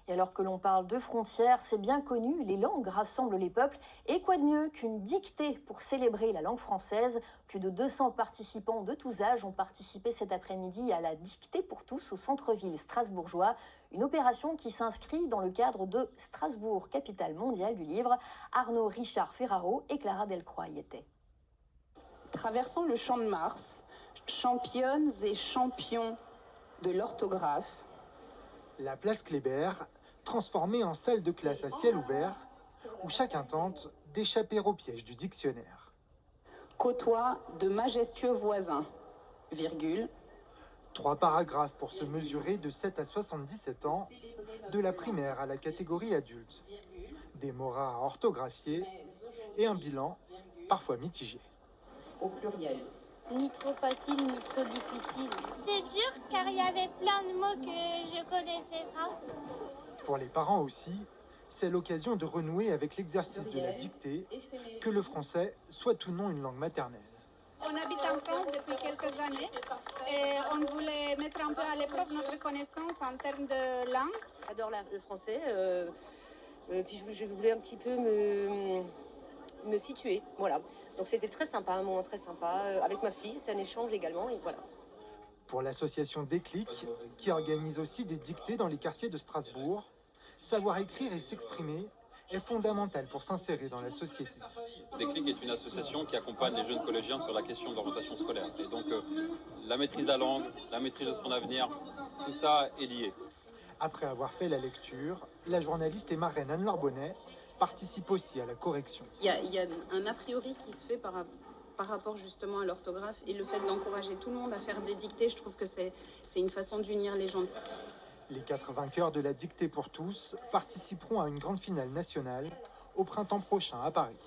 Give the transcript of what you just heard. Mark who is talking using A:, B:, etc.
A: Et alors que l'on parle de frontières, c'est bien connu, les langues rassemblent les peuples. Et quoi de mieux qu'une dictée pour célébrer la langue française? Plus de 200 participants de tous âges ont participé cet après-midi à la dictée pour tous au centre-ville strasbourgeois. Une opération qui s'inscrit dans le cadre de Strasbourg, capitale mondiale du livre. Arnaud Richard Ferraro et Clara Delcroix y étaient.
B: Traversant le champ de Mars, championnes et champions de l'orthographe.
C: La place Kléber, transformée en salle de classe à ciel ouvert, où chacun tente d'échapper au piège du dictionnaire.
B: Côtoie de majestueux voisins, virgule.
C: 3 paragraphes pour se mesurer de 7 à 77 ans, de la primaire à la catégorie adulte. Des mots rares orthographiés et un bilan parfois mitigé.
B: Au pluriel.
D: Ni trop facile, ni trop difficile.
E: C'est dur car il y avait plein de mots que je connaissais pas.
C: Pour les parents aussi, c'est l'occasion de renouer avec l'exercice de la dictée, que le français soit ou non une langue maternelle.
F: On habite en France depuis quelques années et on voulait mettre un peu à l'épreuve notre connaissance en termes de langue.
G: J'adore le français, puis je voulais un petit peu me situer, voilà. Donc c'était très sympa, un moment très sympa, avec ma fille, c'est un échange également, et voilà.
C: Pour l'association Déclic, qui organise aussi des dictées dans les quartiers de Strasbourg, savoir écrire et s'exprimer est fondamental pour s'insérer dans la société.
H: Déclic est une association qui accompagne les jeunes collégiens sur la question de l'orientation scolaire. Et donc la maîtrise de la langue, la maîtrise de son avenir, tout ça est lié.
C: Après avoir fait la lecture, la journaliste et marraine Anne-Laure Bonnet participe aussi à la correction.
I: Il y a un a priori qui se fait par rapport justement à l'orthographe, et le fait d'encourager tout le monde à faire des dictées, je trouve que c'est une façon d'unir les gens.
C: Les 4 vainqueurs de la dictée pour tous participeront à une grande finale nationale au printemps prochain à Paris.